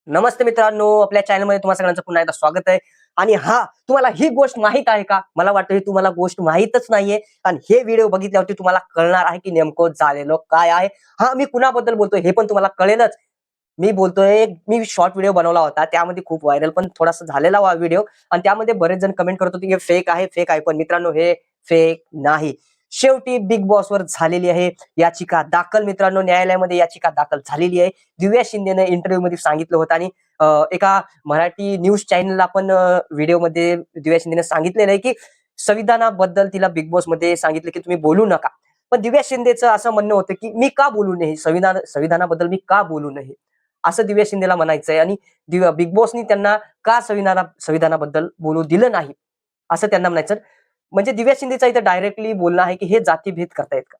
नमस्ते मित्रांनो, आपल्या चॅनलमध्ये तुम्हा सगळ्यांचं पुन्हा एकदा स्वागत आहे. आणि तुम्हाला ही गोष्ट माहित आहे का? मला वाटतं ही तुम्हाला गोष्ट माहितच नाहीये आणि हे व्हिडिओ बघितल्यावरती तुम्हाला कळणार आहे की नेमकं झालेलं काय आहे. मी कुणाबद्दल बोलतोय हे पण तुम्हाला कळेलच. मी शॉर्ट व्हिडिओ बनवला होता, त्यामध्ये खूप व्हायरल पण थोडासा झालेला व्हिडिओ आणि त्यामध्ये बरेच जण कमेंट करत होते की फेक आहे, फेक आहे. पण मित्रांनो, हे फेक नाही. शेवटी बिग बॉस वर झालेली आहे याचिका दाखल. मित्रांनो, न्यायालयामध्ये याचिका दाखल झालेली आहे. दिव्या शिंदेने इंटरव्ह्यू मध्ये सांगितलं होतं आणि एका मराठी न्यूज चॅनलला पण व्हिडिओमध्ये दिव्या शिंदेने सांगितलेलं आहे की संविधानाबद्दल तिला बिग बॉस मध्ये सांगितलं की तुम्ही बोलू नका. पण दिव्या शिंदेचं असं म्हणणं होतं की मी का बोलू नये, संविधानाबद्दल मी का बोलू नये, असं दिव्या शिंदेला म्हणायचंय. आणि बिग बॉसनी त्यांना का संविधानाबद्दल बोलू दिलं नाही असं त्यांना म्हणायचं. म्हणजे दिव्या शिंदेचा इथं डायरेक्टली बोलणं आहे की हे जातीभेद करतायत का,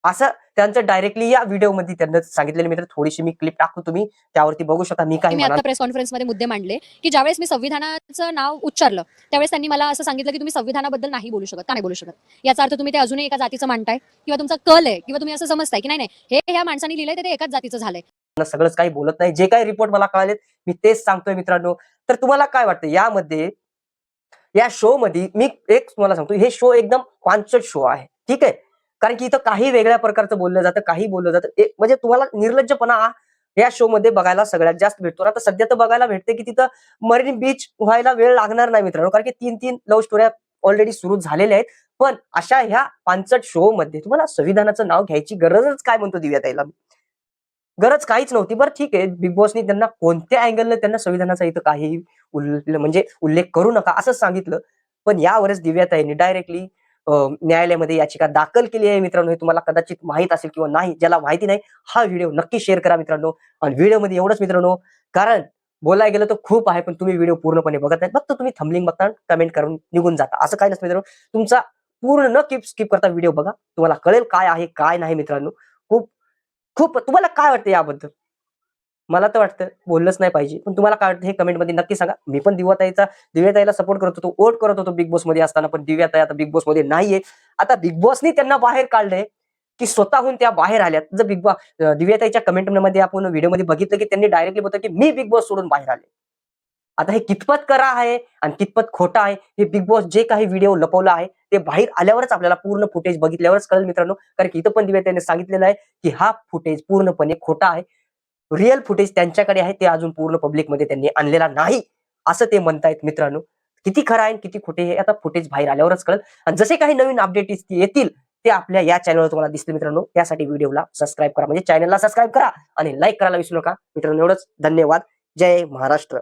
असं त्यांचं डायरेक्टली या व्हिडिओमध्ये त्यांना सांगितलेलं. मित्र, थोडीशी मी क्लिप टाकतो, तुम्ही त्यावरती बघू शकता मी काय मी म्हणाल. आता प्रेस कॉन्फरन्समध्ये मुद्दे मांडले की ज्यावेळेस मी संविधानाचं नाव उच्चारलं त्यावेळेस त्यांनी मला असं सांगितलं की तुम्ही संविधानाबद्दल नाही बोलू शकत. का नाही बोलू शकत? याचा अर्थ तुम्ही ते अजूनही एका जातीचं मांडताय किंवा तुमचा कल आहे किंवा तुम्ही असं समजताय की नाही हे ह्या माणसाने लिहिलंय ते एकाच जातीचं झालंय. सगळंच काही बोलत नाही. जे काही रिपोर्ट मला कळालेत मी तेच सांगतोय मित्रांनो. तर तुम्हाला काय वाटतं यामध्ये, या शो मध्ये मी एक तुम्हाला सांगतो, हे शो एकदम कॉन्सर्ट शो आहे, ठीक आहे. कारण की इथं काही वेगळ्या प्रकारचं बोललं जातं, काही बोललं जातं. म्हणजे तुम्हाला निर्लज्जपणा या शो मध्ये बघायला सगळ्यात जास्त भेटतो. आता सध्या तर बघायला भेटते की तिथं मरीन बीच व्हायला वेळ लागणार नाही मित्रांनो, कारण की 3-3 लव्ह स्टोऱ्या ऑलरेडी सुरू झालेल्या आहेत. पण अशा ह्या पांचट शो मध्ये तुम्हाला संविधानाचं नाव घ्यायची गरजच काय, म्हणतो दिव्याताईला, गरज काहीच नव्हती. बरं ठीक आहे, बिग बॉसनी त्यांना कोणत्या अँगलने त्यांना संविधानाचा इथं काही म्हणजे उल्लेख करू नका असं सांगितलं. पण यावरच दिव्याताईंनी डायरेक्टली न्यायालयामध्ये याचिका दाखल केली आहे. मित्रांनो, हे तुम्हाला कदाचित माहित असेल किंवा नाही. ज्याला माहिती नाही, हा व्हिडिओ नक्की शेअर करा मित्रांनो. आणि व्हिडिओमध्ये एवढंच मित्रांनो, कारण बोलायला गेलं तर खूप आहे, पण तुम्ही व्हिडिओ पूर्णपणे बघत नाही, फक्त तुम्ही थंबनेल बघता, कमेंट करून निघून जाता. असं काही नसतं मित्रांनो. तुमचा पूर्ण न स्किप करता व्हिडिओ बघा, तुम्हाला कळेल काय आहे काय नाही. मित्रांनो, खूप खूप तुम्हाला काय वाटतं याबद्दल? मला तर वाटतं बोललंच नाही पाहिजे. पण तुम्हाला काय वाटतं हे कमेंटमध्ये नक्की सांगा. मी पण दिव्याताईला सपोर्ट करत होतो, वोट करत होतो बिग बॉसमध्ये असताना. पण दिव्याताई आता बिग बॉसमध्ये नाहीये. आता बिग बॉसनी त्यांना बाहेर काढलंय की स्वतःहून त्या बाहेर आल्यात. जर दिव्याताईच्या कमेंटमध्ये आपण व्हिडिओमध्ये बघितलं की त्यांनी डायरेक्टली बोलतात की मी बिग बॉस सोडून बाहेर आले. आता हे कितपत खरं आहे आणि कितपत खोटं आहे, हे बिग बॉस जे काही व्हिडिओ लपवला आहे ते बाहेर आल्यावरच आपल्याला पूर्ण फुटेज बघितल्यावरच कळेल मित्रांनो. कारण की इथं पण दिव्याताईने सांगितलेलं आहे की हा फुटेज पूर्णपणे खोटा आहे. रिअल फुटेज त्यांच्याकडे आहे, ते अजून पूर्ण पब्लिकमध्ये त्यांनी आणलेला नाही असं ते म्हणतायत मित्रांनो. किती खरं आहे किती खोटे हे आता फुटेज बाहेर आल्यावरच कळेल. आणि जसे काही नवीन अपडेट येतील ते आपल्या या चॅनलवर तुम्हाला दिसतील मित्रांनो. त्यासाठी व्हिडिओला सबस्क्राईब करा, म्हणजे चॅनलला सबस्क्राईब करा आणि लाईक करायला विसरू नका मित्रांनो. एवढंच. धन्यवाद. जय महाराष्ट्र.